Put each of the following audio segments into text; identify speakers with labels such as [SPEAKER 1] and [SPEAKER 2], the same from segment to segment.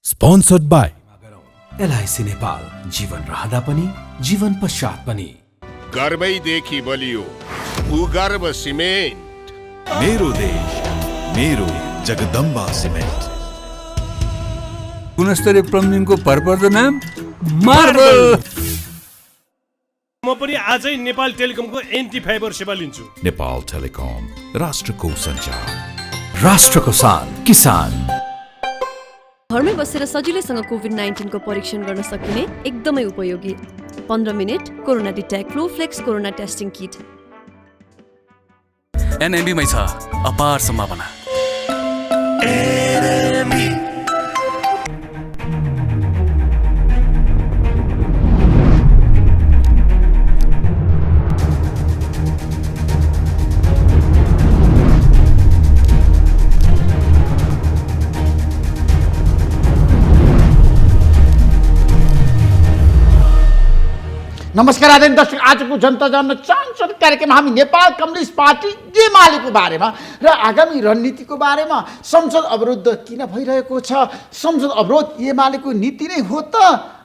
[SPEAKER 1] Sponsored by
[SPEAKER 2] LIC Nepal, जीवन रहँदा पनि जीवन पश्चात पनि।
[SPEAKER 3] गर्वैदेखि बलियो भूगर्भ सिमेन्ट।
[SPEAKER 1] मेरो देश मेरो जगदम्बा सिमेन्ट।
[SPEAKER 4] गुणस्तरीय प्लम्बिङको भरपर्दो नाम मार्बल।
[SPEAKER 5] म पनि आजै नेपाल टेलिकमको एन्टी फाइबर सेवा लिन्छु।
[SPEAKER 1] नेपाल टेलिकम, राष्ट्रको सञ्चार,
[SPEAKER 2] राष्ट्रको शान, किसान।
[SPEAKER 6] घरमै बसेर सजिलैसँग कोभिड-19 को परीक्षण गर्न सकिने एकदमै उपयोगी 15 minute corona detect Flowflex corona testing kit.
[SPEAKER 7] एनएमबीमै छ अपार सम्भावना।
[SPEAKER 8] नमस्कार आदरणीय दर्शक, आजको जनता जान्न चाहन्छन् कार्यक्रममा हामी नेपाल कम्युनिस्ट पार्टी एमालेको बारेमा र आगामी रणनीतिको बारेमा, संसद अवरोध किन भइरहेको छ, संसद अवरोध एमालेको नीति नै हो त,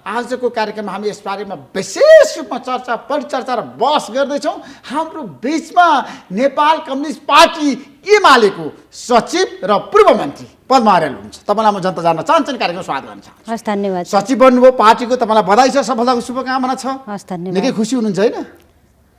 [SPEAKER 8] आजको कार्यक्रममा हामी यस बारेमा विशेष रूपमा चर्चा परिचर्चा र बहस गर्दैछौँ। हाम्रो बिचमा नेपाल कम्युनिस्ट पार्टी एमालेको सचिव र पूर्व मन्त्री पद्मार्याल हुनुहुन्छ। तपाईँलाई म जनता जान्न चाहन्छन् कार्यक्रममा स्वागत गर्न चाहन्छु।
[SPEAKER 9] हस्, धन्यवाद।
[SPEAKER 8] सचिव बन्नुभयो, पार्टीको तपाईँलाई बधाई छ, सफलताको शुभकामना छ।
[SPEAKER 9] हस्, धन्यवाद।
[SPEAKER 8] निकै खुसी हुनुहुन्छ होइन?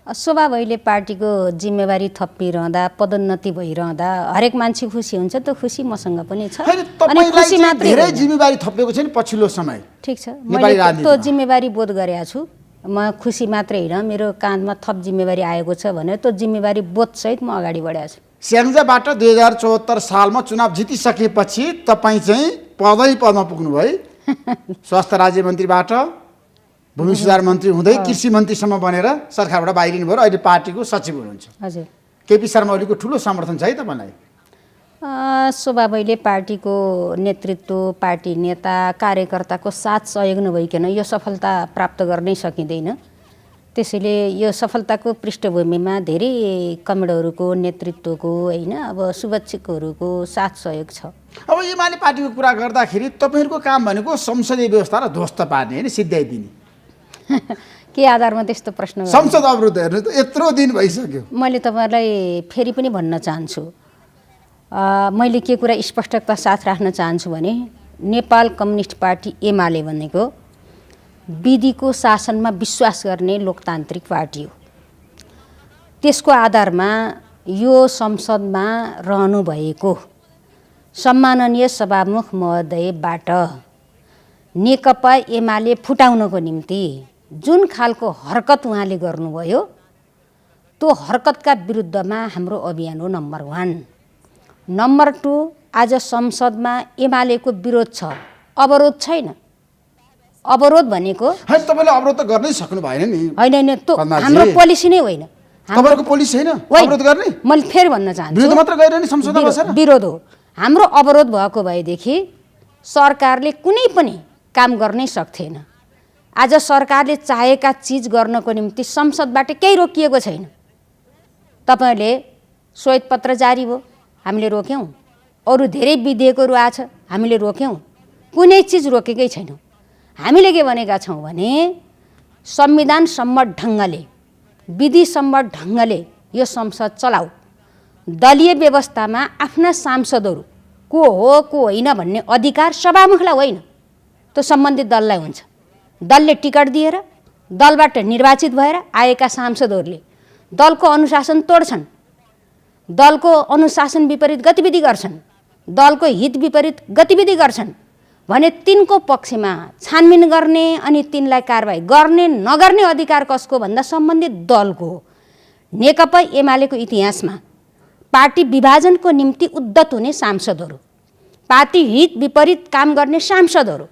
[SPEAKER 9] स्वभाव अहिले पार्टीको जिम्मेवारी थपिरहँदा, पदोन्नति भइरहँदा हरेक मान्छे खुसी हुन्छ, त्यो खुसी मसँग पनि छ।
[SPEAKER 8] अनि खुसी मात्रै धेरै जिम्मेवारी थपेको छ नि पछिल्लो समय।
[SPEAKER 9] ठिक छ, मैले त्यो जिम्मेवारी बोध गरेको छु। म खुसी मात्रै होइन, मेरो काँधमा थप जिम्मेवारी आएको छ भनेर त्यो जिम्मेवारी बोधसहित म अगाडि बढेको छु। स्याङ्जाबाट
[SPEAKER 8] 2074 सालमा चुनाव जितिसकेपछि तपाईँ चाहिँ पदमा पुग्नुभयो। स्वास्थ्य राज्य मन्त्रीबाट भूमि सुधार मन्त्री हुँदै कृषि मन्त्रीसम्म बनेर सरकारबाट बाहिरिनु भयो र अहिले पार्टीको सचिव हुनुहुन्छ।
[SPEAKER 9] हजुर,
[SPEAKER 8] केपी शर्मा ओलीको ठुलो समर्थन छ है तपाईँलाई?
[SPEAKER 9] स्वभावैले पार्टीको नेतृत्व, पार्टी नेता, कार्यकर्ताको साथ सहयोग नभइकन यो सफलता प्राप्त गर्नै सकिँदैन। त्यसैले यो सफलताको पृष्ठभूमिमा धेरै कमरेडहरूको नेतृत्वको होइन, अब शुभेच्छुकहरूको साथ सहयोग छ।
[SPEAKER 8] अब एमाले पार्टीको कुरा गर्दाखेरि तपाईँहरूको काम भनेको संसदीय व्यवस्थालाई ध्वस्त पार्ने होइन, सिद्ध्याइदिने।
[SPEAKER 9] के आधारमा त्यस्तो प्रश्न?
[SPEAKER 8] संसद अवरोध हेर्नु त यत्रो दिन भइसक्यो।
[SPEAKER 9] मैले तपाईँलाई फेरि पनि भन्न चाहन्छु, मैले के कुरा स्पष्टता साथ राख्न चाहन्छु भने नेपाल कम्युनिस्ट पार्टी एमाले भनेको विधिको शासनमा विश्वास गर्ने लोकतान्त्रिक पार्टी हो। त्यसको आधारमा यो संसदमा रहनुभएको सम्माननीय सभामुख महोदयबाट नेकपा एमाले फुटाउनको निम्ति जुन खालको हरकत उहाँले गर्नुभयो, त्यो हरकतका विरुद्धमा हाम्रो अभियान हो नम्बर 1। नम्बर 2, आज संसदमा एमालेको विरोध छ, अवरोध छैन। अवरोध भनेको
[SPEAKER 8] तपाईँले अवरोध त गर्नै सक्नु भएन नि।
[SPEAKER 9] होइन, त्यो हाम्रो पोलिसी नै होइन।
[SPEAKER 8] तपाईँको पोलिसी छैन अवरोध गर्ने?
[SPEAKER 9] मैले फेरि भन्न चाहन्छु,
[SPEAKER 8] विरोध मात्र गरेर नि संसदमा बसेर
[SPEAKER 9] विरोध हो। हाम्रो अवरोध भएको भएदेखि सरकारले कुनै पनि काम गर्नै सक्थेन। आज सरकारले चाहेका चिज गर्नको निम्ति संसदबाट केही रोकिएको छैन। तपाईँले श्वेतपत्र जारी भयो, हामीले रोक्यौँ। अरू धेरै विधेयकहरू आछ, हामीले रोक्यौँ। कुनै चिज रोकेकै छैनौँ। हामीले के भनेका छौँ भने संविधान सम्मत ढङ्गले, विधि सम्मत ढङ्गले यो संसद चलाऊ। दलीय व्यवस्थामा आफ्ना सांसदहरू को हो को होइन भन्ने अधिकार सभामुखलाई होइन, त्यो सम्बन्धित दललाई हुन्छ। दलले टिकट दिएर दलबाट निर्वाचित भएर आएका सांसदहरूले दलको अनुशासन तोड्छन्, दलको अनुशासन विपरीत गतिविधि गर्छन्, दलको हित विपरीत गतिविधि गर्छन् भने तिनको पक्षमा छानबिन गर्ने अनि तिनलाई कारबाही गर्ने नगर्ने अधिकार कसको भन्दा सम्बन्धित दलको हो। नेकपा एमालेको इतिहासमा पार्टी विभाजनको निम्ति उद्धत हुने सांसदहरू, पार्टी हित विपरीत काम गर्ने सांसदहरू,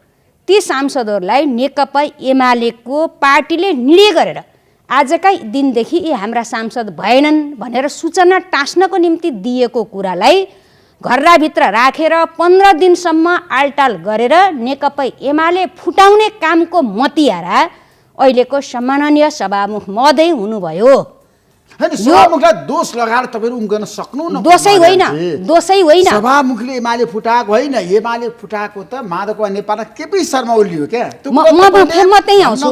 [SPEAKER 9] ती सांसदहरूलाई नेकपा एमालेको पार्टीले निर्णय गरेर आजकै दिनदेखि यी हाम्रा सांसद भएनन् भनेर सूचना टाँस्नको निम्ति दिएको कुरालाई घरभित्र राखेर 15 दिनसम्म आलटाल गरेर नेकपा एमाले फुटाउने कामको मतियारा अहिलेको सम्माननीय सभामुख महोदय हुनुभयो।
[SPEAKER 8] हैन सभामुखलाई दोष लगाएर तपाईहरु उम्कन सक्नुहुन्न
[SPEAKER 9] दोषै होइन दोषै होइन
[SPEAKER 8] सभामुखले एमाले फुटाएको होइन एमाले फुटाएको त माधव नेपालमा केपी शर्मा ओलीयो क्या
[SPEAKER 9] म त्यही आउँछु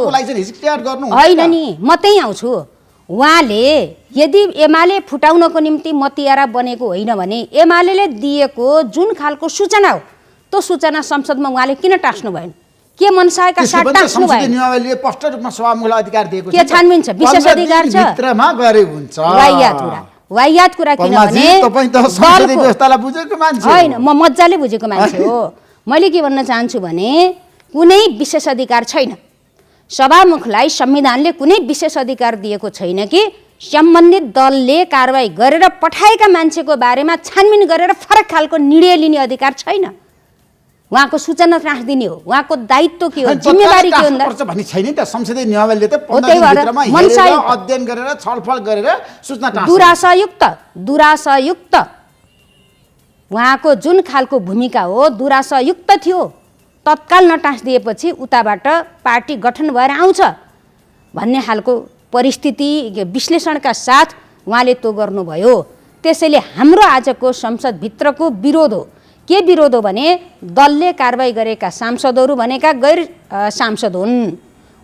[SPEAKER 9] होइन नि म त्यही आउँछु उहाँले यदि एमाले फुटाउनको निम्ति मतियारा बनेको होइन भने एमाले दिएको जुन खालको सूचना हो त्यो सूचना संसदमा उहाँले किन टास्नु भएन के मनसायका साथ टास्नु भयो
[SPEAKER 8] नियमावलीले स्पष्ट रूपमा सभामुखलाई अधिकार दिएको छ
[SPEAKER 9] के छानबिन छ विशेष अधिकार छ
[SPEAKER 8] भित्रमा गरे हुन्छ
[SPEAKER 9] वाहियात कुरा किनभने
[SPEAKER 8] तपाई त संसदीय व्यवस्थालाई बुझेको मान्छे
[SPEAKER 9] होइन म मज्जाले बुझेको मान्छे हो मैले के भन्न चाहन्छु भने कुनै विशेष अधिकार छैन सभामुखलाई संविधानले कुनै विशेष अधिकार दिएको छैन कि सम्बन्धित दलले कारबाही गरेर पठाएका मान्छेको बारेमा छानबिन गरेर फरक खालको निर्णय लिने अधिकार छैन उहाँको सूचना राखिदिने हो उहाँको दायित्व के हो जिम्मेवारी के हो
[SPEAKER 8] भन्ने छैन त संसदीय नियमावलीले त 15 दिनभित्रमा हेरेर अध्ययन गरेर छलफल गरेर सूचना टास्छ दुराशायुक्त उहाँको जुन खालको भूमिका हो दुराशायुक्त थियो तत्काल नटाँसिदिएपछि उताबाट पार्टी गठन भएर आउँछ भन्ने खालको परिस्थिति विश्लेषणका साथ उहाँले त्यो गर्नुभयो त्यसैले हाम्रो आजको संसदभित्रको विरोध हो के विरोध हो भने दलले कारबाही गरेका सांसदहरू भनेका गैर सांसद हुन्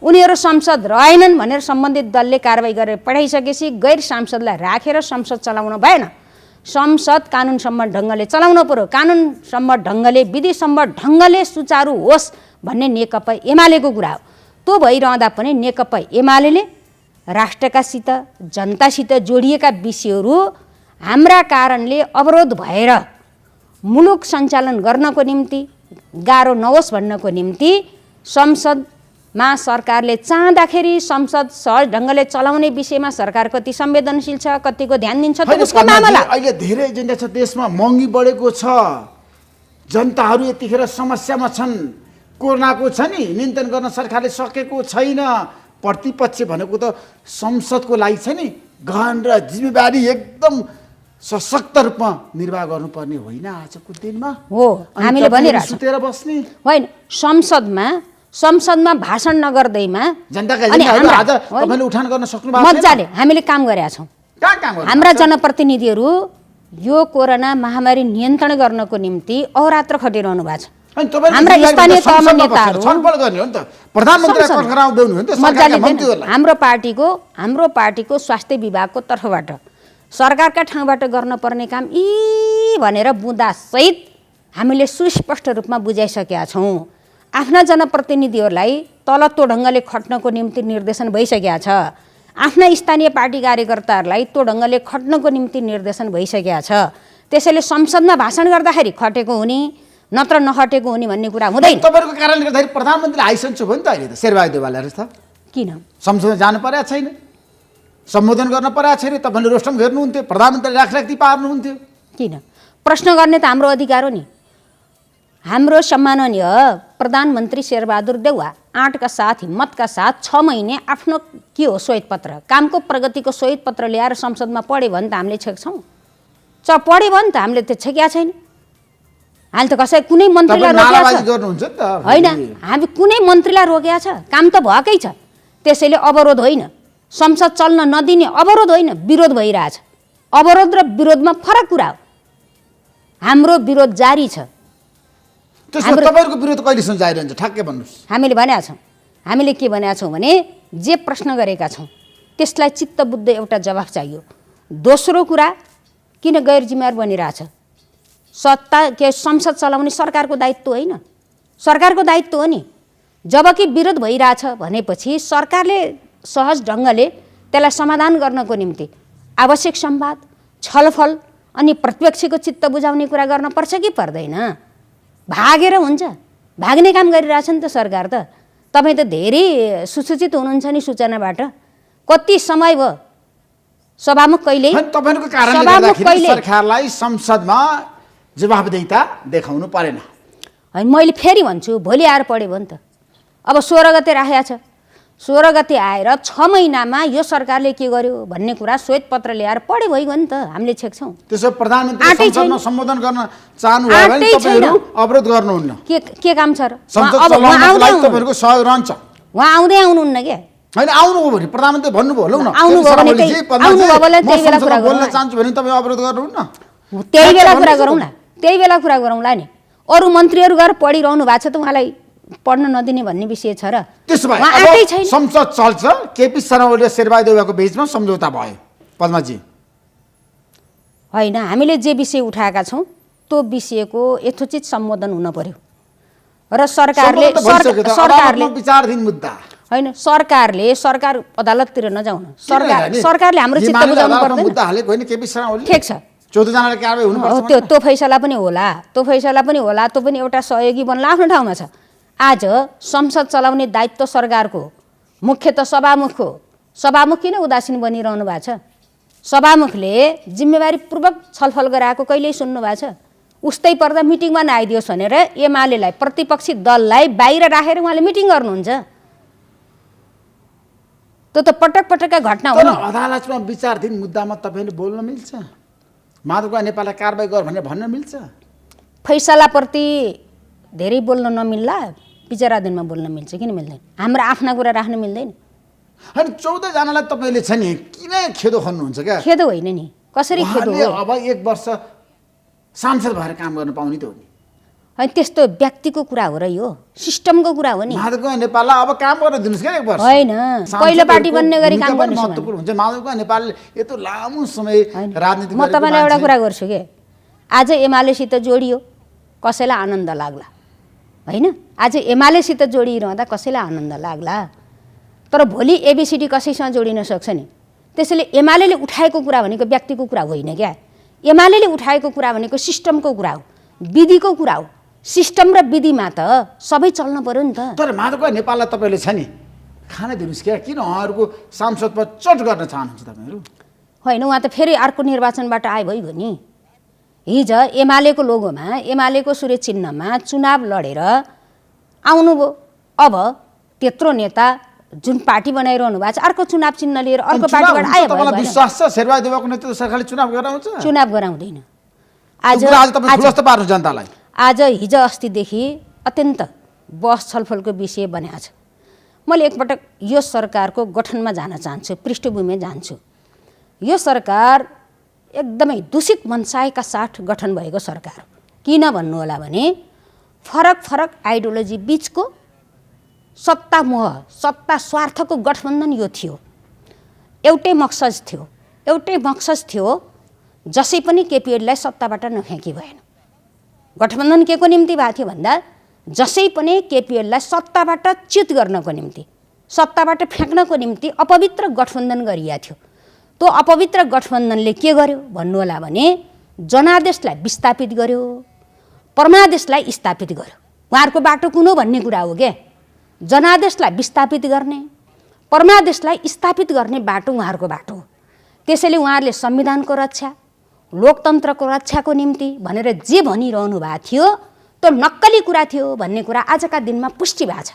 [SPEAKER 8] उनीहरू संसद रहेनन् भनेर सम्बन्धित दलले कारबाही गरेर पठाइसकेपछि गैर सांसदलाई राखेर संसद चलाउन भएन संसद कानुन सम्मत ढङ्गले चलाउन पर्यो कानुन सम्मत ढङ्गले विधि सम्मत ढङ्गले सुचारू होस् भन्ने नेकपा एमालेको कुरा हो त्यो भइरहँदा पनि नेकपा एमाले राष्ट्रकासित जनतासित जोडिएका विषयहरू हाम्रा कारणले अवरोध भएर मुलुक सञ्चालन गर्नको निम्ति गाह्रो नहोस् भन्नको निम्ति संसदमा सरकारले चाहँदाखेरि संसद सहज ढङ्गले चलाउने विषयमा सरकार कति संवेदनशील छ कतिको ध्यान दिन्छ त उसको मामला अहिले धेरै एजेन्डा छ देशमा महँगी बढेको छ जनताहरू यतिखेर समस्यामा छन् कोरोनाको छ नि नियन्त्रण गर्न सरकारले सकेको छैन प्रतिपक्ष भनेको त संसदको लागि छ नि गहन र जिम्मेवारी एकदम सशक्त रूपमा निर्वाह गर्नुपर्ने होइन आजको दिनमा
[SPEAKER 9] हो हामीले भनिरहेछौँ
[SPEAKER 8] सुतेर बस्ने
[SPEAKER 9] होइन संसदमा भाषण नगर्दैमा
[SPEAKER 8] जनताका एजेन्डाहरू आज तपाईले उठान गर्न सक्नु भएको छैन
[SPEAKER 9] मज्जाले हामीले काम गरेका छौँ
[SPEAKER 8] कहाँ काम गर्नु
[SPEAKER 9] हाम्रा जनप्रतिनिधिहरू यो कोरोना महामारी नियन्त्रण गर्नको निम्ति अहोरात्र खटिरहनु भएको छ हाम्रा स्थानीय तहमा नेताहरू
[SPEAKER 8] छलफल गर्ने हो नि त प्रधानमन्त्रीलाई कठघराउ देउनु हो नि त
[SPEAKER 9] मज्जाले हाम्रो पार्टीको स्वास्थ्य विभागको तर्फबाट सरकारका ठाउँबाट गर्नुपर्ने काम यी भनेर बुँदासहित हामीले सुस्पष्ट रूपमा बुझाइसकेका छौँ आफ्ना जनप्रतिनिधिहरूलाई तल त्यो ढङ्गले खट्नको निम्ति निर्देशन भइसकेका छ आफ्ना स्थानीय पार्टी कार्यकर्ताहरूलाई त्यो ढङ्गले खट्नको निम्ति निर्देशन भइसकेका छ त्यसैले संसदमा भाषण गर्दाखेरि खटेको हुने नत्र नखटेको हुने भन्ने कुरा हुँदैन
[SPEAKER 8] तपाईँहरूको कारणले गर्दाखेरि प्रधानमन्त्रीले आइसन्छु भयो नि त अहिले त शेरबहादुर देवालले त
[SPEAKER 9] किन
[SPEAKER 8] संसदमा जानु परेको छैन सम्बोधन गर्न परेको छैन तपाईँले रोस्टम घेर्नुहुन्थ्यो प्रधानमन्त्रीले राखराख्ती पार्नुहुन्थ्यो
[SPEAKER 9] किन प्रश्न गर्ने त हाम्रो अधिकार हो नि हाम्रो सम्माननीय प्रधानमन्त्री शेरबहादुर देउवा आँटका साथ हिम्मतका साथ 6 महिने आफ्नो के हो श्वेतपत्र कामको प्रगतिको श्वेतपत्र ल्याएर संसदमा पढ्यो भने त हामीले छेक्छौँ पढ्यो भने त हामीले त्यो छेक्या छैन अहिले त कसै कुनै मन्त्रीलाई रोकेको छ होइन हामी कुनै मन्त्रीलाई रोकेको छ काम त भएकै छ त्यसैले अवरोध होइन संसद चल्न नदिने अवरोध होइन विरोध भइरहेछ अवरोध र विरोधमा फरक कुरा हो हाम्रो विरोध जारी छ
[SPEAKER 8] तपाईँहरूको विरोध कहिलेसम्म जारी रहन्छ ठ्याक्कै भन्नुहोस्
[SPEAKER 9] हामीले भनेका छौँ हामीले के भनेका छौँ भने जे प्रश्न गरेका छौँ त्यसलाई चित्तबुद्ध एउटा जवाफ चाहियो दोस्रो कुरा किन गैर जिम्मेवार बनिरहेछ सत्ता के संसद चलाउने सरकारको दायित्व होइन सरकारको दायित्व हो नि जबकि विरोध भइरहेछ भनेपछि सरकारले सहज ढङ्गले त्यसलाई समाधान गर्नको निम्ति आवश्यक संवाद छलफल अनि प्रतिपक्षको चित्त बुझाउने कुरा गर्न पर्छ कि पर्दैन भागेर हुन्छ भाग्ने काम गरिरहेछ नि त सरकार त तपाईँ त धेरै सुसूचित हुनुहुन्छ नि सूचनाबाट कति समय भयो सभामुख कहिले
[SPEAKER 8] तपाईँको कारणले गर्दाखेरि सरकारलाई संसदमा जवाफदेहिता देखाउनु परेन
[SPEAKER 9] होइन मैले फेरि भन्छु भोलि आएर पढ्यो भयो नि त अब 16 गते राखेको छ 16 गते आएर 6 महिनामा यो सरकारले के गर्यो भन्ने कुरा श्वेतपत्र ल्याएर पढ्यो भइगयो नि त हामीले छेक्छौँ
[SPEAKER 8] त्यसो प्रधानमन्त्री संसदमा सम्बोधन गर्न चाहनु भयो भने तपाईहरु अवरोध गर्नुहुन्न
[SPEAKER 9] के काम छ र
[SPEAKER 8] संसद चलाउनको लागि तपाईहरुको सहयोग रहन्छ
[SPEAKER 9] उहाँ आउँदै आउनुहुन्न के
[SPEAKER 8] होइन आउनुभयो भने प्रधानमन्त्री भन्नुभयो लौ न
[SPEAKER 9] आउनुभयो भने त्यही बेला कुरा
[SPEAKER 8] बोल्न चाहन्छु भने तपाईँ अवरोध गर्नुहुन्न
[SPEAKER 9] त्यही बेला कुरा गरौँ न त्यही बेला कुरा गरौँला नि अरू मन्त्रीहरू गएर पढिरहनु भएको छ त उहाँलाई पढ्न नदिने भन्ने विषय छ र
[SPEAKER 8] त्यसो भए
[SPEAKER 9] उहाँ आएकै छैन
[SPEAKER 8] संसद चल्छ केपी शर्मा ओली र शेरबहादुर देउवाको बीचमा सम्झौता भयो पद्माजी
[SPEAKER 9] होइन हामीले जे विषय उठाएका छौँ त्यो विषयको यथोचित सम्बोधन हुन पर्यो र सरकारले
[SPEAKER 8] विचाराधीन मुद्दा
[SPEAKER 9] होइन सरकार अदालततिर नजाउन सरकारले हाम्रो चित्त बुझाउनु पर्दैन
[SPEAKER 8] मुद्दा हालेको होइन केपी शर्मा ओली
[SPEAKER 9] ठिक छ
[SPEAKER 8] 14 जनाले कारबाही हुनुपर्छ
[SPEAKER 9] त्यो फैसला पनि होला त्यो पनि एउटा सहयोगी बन्ला आफ्नो ठाउँमा छ आज संसद चलाउने दायित्व सरकारको मुख्य त सभामुख किन उदासीन बनिरहनु भएको छ सभामुखले जिम्मेवारीपूर्वक छलफल गराएको कहिल्यै सुन्नु भएको छ उस्तै पर्दा मिटिङमा नआइदियोस् भनेर एमालेलाई प्रतिपक्षी दललाई बाहिर राखेर उहाँले मिटिङ गर्नुहुन्छ त्यो त पटक पटकका घटना हो
[SPEAKER 8] तर अदालतमा विचाराधीन मुद्दामा तपाईँले बोल्न मिल्छ माधवका नेपाललाई कारबाही गर भनेर भन्न मिल्छ
[SPEAKER 9] फैसलाप्रति धेरै बोल्न नमिल्ला विचाराधीनमा बोल्न मिल्छ किन मिल्दैन हाम्रो आफ्ना कुरा राख्न मिल्दैन
[SPEAKER 8] होइन 14 जनालाई तपाईँले छ नि किन खेदो खन्नुहुन्छ क्या
[SPEAKER 9] खेदो होइन नि कसरी खेदो हो
[SPEAKER 8] अब 1 वर्ष सांसद भएर काम गर्न पाउने त हो नि
[SPEAKER 9] होइन त्यस्तो व्यक्तिको कुरा हो र यो सिस्टमको कुरा हो नि
[SPEAKER 8] माधवका नेपाललाई अब काम गर्न दिनुहोस् क्या 1 वर्ष
[SPEAKER 9] होइन पहिलो पार्टी बन्ने गरी काम गर्नु
[SPEAKER 8] महत्त्वपूर्ण हुन्छ माधवका नेपालले यत्रो लामो समय राजनीति
[SPEAKER 9] म तपाईँलाई एउटा कुरा गर्छु के आज एमालेसित जोडियो कसैलाई आनन्द लाग्ला होइन आज एमालेसित जोडिरहँदा कसैलाई आनन्द लाग्ला तर भोलि एबिसिडी कसैसँग जोडिन सक्छ नि त्यसैले एमालेले उठाएको कुरा भनेको व्यक्तिको कुरा होइन क्या एमालेले उठाएको कुरा भनेको सिस्टमको कुरा हो विधिको कुरा हो सिस्टम र विधिमा त सबै चल्न पर्यो नि त
[SPEAKER 8] तर माधवका नेपाललाई तपाईँले छ नि खान दिनुहोस् क्या किन उहाँहरूको सांसदमा चट गर्न चाहनुहुन्छ तपाईँहरू
[SPEAKER 9] होइन उहाँ त फेरि अर्को निर्वाचनबाट आयो भइगयो नि हिजो एमालेको लोगोमा एमालेको सूर्य चिन्हमा चुनाव लडेर आउनुभयो अब त्यत्रो नेता जुन पार्टी बनाइरहनु भएको छ अर्को चुनाव चिन्ह लिएर अर्को पार्टीबाट आयो
[SPEAKER 8] तपाईँलाई विश्वास छ शेरबहादुर देउवाको नेतृत्व सरकारले चुनाव गराउँछ
[SPEAKER 9] चुनाव गराउँदैन
[SPEAKER 8] आज तपाईँ खुलस्त पार्नु जनतालाई
[SPEAKER 9] आज हिजो अस्तिदेखि अत्यन्त बहस छलफलको विषय बनेको छ मैले एकपटक यो सरकारको गठनमा जान चाहन्छु पृष्ठभूमिमा जान्छु यो सरकार एकदमै दूषित मनसायका साथ गठन भएको सरकार किन भन्नु होला भने फरक आइडियोलोजी बीचको सत्ता मोह सत्ता स्वार्थको गठबन्धन यो थियो एउटै मकसद थियो जसै पनि केपीओलीलाई सत्ताबाट नफ्याँकी भएन गठबन्धन के को निम्ति भएको थियो भन्दा जसै पनि केपीओलीलाई सत्ताबाट च्युत गर्नको निम्ति सत्ताबाट फ्याँक्नको निम्ति अपवित्र गठबन्धन गरिएको थियो त्यो अपवित्र गठबन्धनले के गर्यो भन्नु होला भने जनादेशलाई विस्थापित गर्यो परमादेशलाई स्थापित गर्यो उहाँहरूको बाटो कुन हो भन्ने कुरा हो क्या जनादेशलाई विस्थापित गर्ने परमादेशलाई स्थापित गर्ने बाटो उहाँहरूको बाटो हो त्यसैले उहाँहरूले संविधानको रक्षा लोकतन्त्रको रक्षाको निम्ति भनेर जे भनिरहनु भएको थियो त्यो नक्कली कुरा थियो भन्ने कुरा आजका दिनमा पुष्टि भएको छ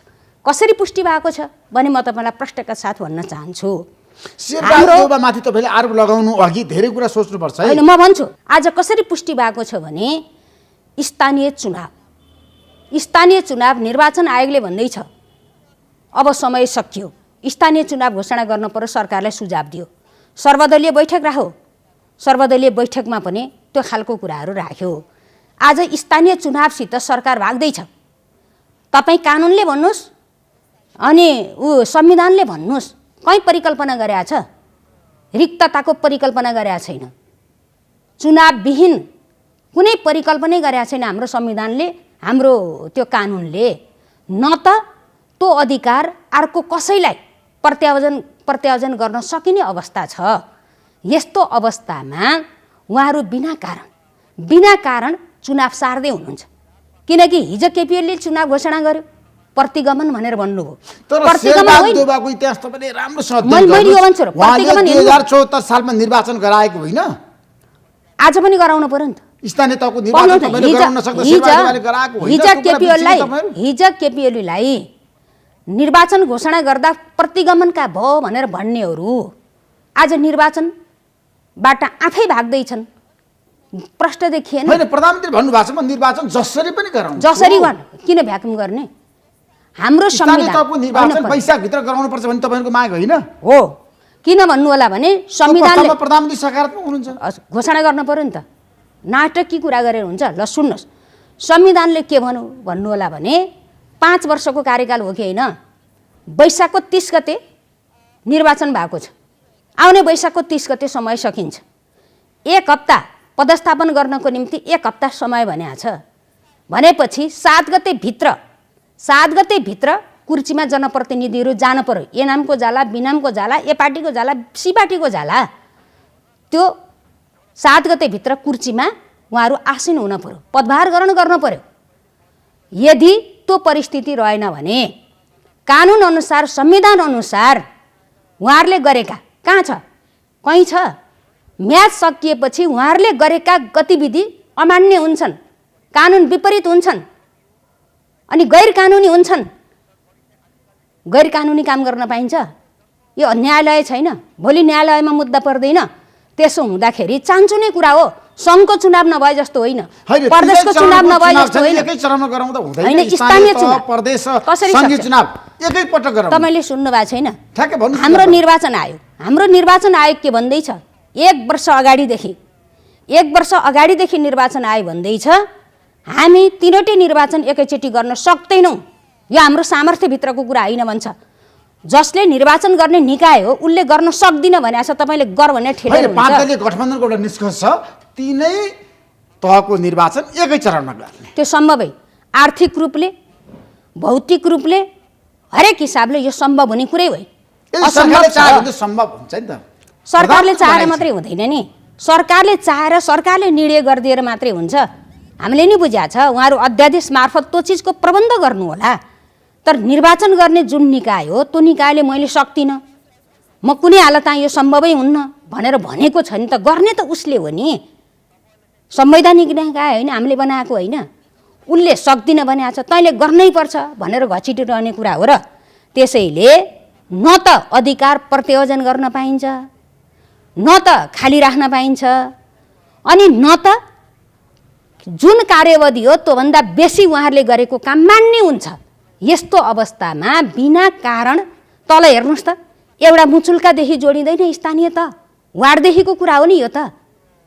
[SPEAKER 9] कसरी पुष्टि भएको छ भने म तपाईँलाई प्रश्नका साथ भन्न चाहन्छु
[SPEAKER 8] माथि तपाईँले आरोप लगाउनु अघि धेरै कुरा सोच्नुपर्छ
[SPEAKER 9] होइन म भन्छु आज कसरी पुष्टि भएको छ भने स्थानीय चुनाव निर्वाचन आयोगले भन्दैछ अब समय सकियो स्थानीय चुनाव घोषणा गर्न पर्यो सरकारलाई सुझाव दियो सर्वदलीय बैठक राख्यो सर्वदलीय बैठकमा पनि त्यो खालको कुराहरू राख्यो आज स्थानीय चुनावसित सरकार भाग्दैछ तपाईँ कानुनले भन्नुहोस् अनि संविधानले भन्नुहोस् कहीँ परिकल्पना गरेका छ रिक्तताको परिकल्पना गरेका छैन चुनावविहीन कुनै परिकल्पनै गरेका छैन हाम्रो संविधानले हाम्रो त्यो कानुनले न त त्यो अधिकार अर्को कसैलाई प्रत्यायोजन गर्न सकिने अवस्था छ यस्तो अवस्थामा उहाँहरू बिना कारण चुनाव सार्दै हुनुहुन्छ किनकि हिजो केपीओलीले चुनाव घोषणा गर्यो प्रतिगमन भनेर भन्नुभयो
[SPEAKER 8] उहाँले 2074 सालमा निर्वाचन गराएको होइन
[SPEAKER 9] आज पनि गराउनु पर्यो नि त
[SPEAKER 8] स्थानीय तहको निर्वाचन तपाईले गराउन सक्दा शेरबहादुरले गराएको होइन
[SPEAKER 9] हिजो केपीओलीलाई निर्वाचन घोषणा गर्दा प्रतिगमनका भयो भनेर भन्नेहरू आज निर्वाचनबाट आफै भाग्दैछन् प्रश्न देखिएन
[SPEAKER 8] हैन प्रधानमन्त्री भन्नु भएको छ म निर्वाचन जसरी पनि गराउँछु
[SPEAKER 9] जसरी गर्न किन भ्याकुम गर्ने हाम्रो
[SPEAKER 8] स्थानीय
[SPEAKER 9] संविधान
[SPEAKER 8] तहको निर्वाचन वैशाखभित्र गराउनुपर्छ भन्ने तपाईँहरूको माग होइन?
[SPEAKER 9] हो। किन भन्नु होला भने संविधानले
[SPEAKER 8] प्रधानमन्त्री सकारात्मक हुनुहुन्छ,
[SPEAKER 9] घोषणा गर्न पर्यो नि त। नाटकी कुरा गरेर हुन्छ? ल सुन्नुहोस्, संविधानले के भन्नु होला भने 5 वर्षको कार्यकाल हो कि होइन, वैशाखको 30 गते निर्वाचन भएको छ, आउने वैशाखको 30 गते समय सकिन्छ, 1 हप्ता पदस्थापन गर्नको निम्ति 1 हप्ता समय भनेको छ। भनेपछि 7 गते भित्र कुर्चीमा जनप्रतिनिधिहरू जानु पर्यो। ए नामको जाला, बी नामको जाला, ए पार्टीको जाला, सी पार्टीको जाला, त्यो 7 गते भित्र कुर्चीमा उहाँहरू आसीन हुन पर्यो, पदभार ग्रहण गर्न पर्यो। यदि त्यो परिस्थिति रहेन भने कानुन अनुसार, संविधान अनुसार उहाँहरूले गरेका कहाँ छ, कहीँ छ? म्याद सकिएपछि उहाँहरूले गरेका गतिविधि अमान्य हुन्छन्, कानुन विपरीत हुन्छन् अनि गैर कानुनी हुन्छन्। गैर कानुनी काम गर्न पाइन्छ? यो न्यायालय छैन, भोलि न्यायालयमा मुद्दा पर्दैन। त्यसो हुँदाखेरि चान्चुने कुरा हो, सङ्घको चुनाव नभए जस्तो होइन, प्रदेशको चुनाव नभए जस्तो होइन,
[SPEAKER 8] एकै चरणमा गराउँदा हुँदैन।
[SPEAKER 9] होइन, स्थानीय चुनाव
[SPEAKER 8] प्रदेश
[SPEAKER 9] कसरी
[SPEAKER 8] संघीय
[SPEAKER 9] सक्छ?
[SPEAKER 8] चुनाव एकै पटक गराउनु।
[SPEAKER 9] तपाईँले सुन्नु भएको छैन?
[SPEAKER 8] ठ्याक्कै भन्नुहोस्।
[SPEAKER 9] हाम्रो निर्वाचन आयोग के भन्दैछ? 1 वर्ष अगाडिदेखि निर्वाचन आयोग भन्दैछ हामी तीनवटै निर्वाचन एकैचोटि गर्न सक्दैनौँ, यो हाम्रो सामर्थ्यभित्रको कुरा होइन भन्छ। जसले निर्वाचन गर्ने निकाय हो उसले गर्न सक्दिन भनेको छ, तपाईँले गर भने ठेलेर हुन्छ।
[SPEAKER 8] पार्टीले गठबन्धनको एउटा निष्कर्ष छ, तीनै तहको निर्वाचन एकै चरणमा गर्ने।
[SPEAKER 9] त्यो सम्भवै आर्थिक रूपले, भौतिक रूपले, हरेक हिसाबले यो सम्भव हुने कुरै होइन।
[SPEAKER 8] सरकारले चाह्यो भने सम्भव हुन्छ नि त।
[SPEAKER 9] सरकारले चाहेर मात्रै हुँदैन नि, सरकारले चाहेर सरकारले निर्णय गरिदिएर मात्रै हुन्छ। हामीले नि बुझाएको छ, उहाँहरू अध्यादेश मार्फत त्यो चिजको प्रबन्ध गर्नु होला। तर निर्वाचन गर्ने जुन निकाय हो त्यो निकायले मैले सक्दिनँ, म कुनै हालतमा यो सम्भवै हुन्न भनेर भनेको छ नि त, गर्ने त उसले हो नि, संवैधानिक निकाय होइन, हामीले बनाएको होइन। उसले सक्दिनँ भनेको छ, तैँले गर्नै पर्छ भनेर घचिटिरहने कुरा हो। र त्यसैले न त अधिकार प्रत्यायोजन गर्न पाइन्छ, न त खाली राख्न पाइन्छ, अनि न त जुन कार्यवधि हो त्योभन्दा बेसी उहाँहरूले गरेको काम मान्ने हुन्छ। यस्तो अवस्थामा बिना कारण तल हेर्नुहोस् त, एउटा मुचुल्कादेखि जोडिँदैन स्थानीय त, वार्डदेखिको कुरा हो नि यो त।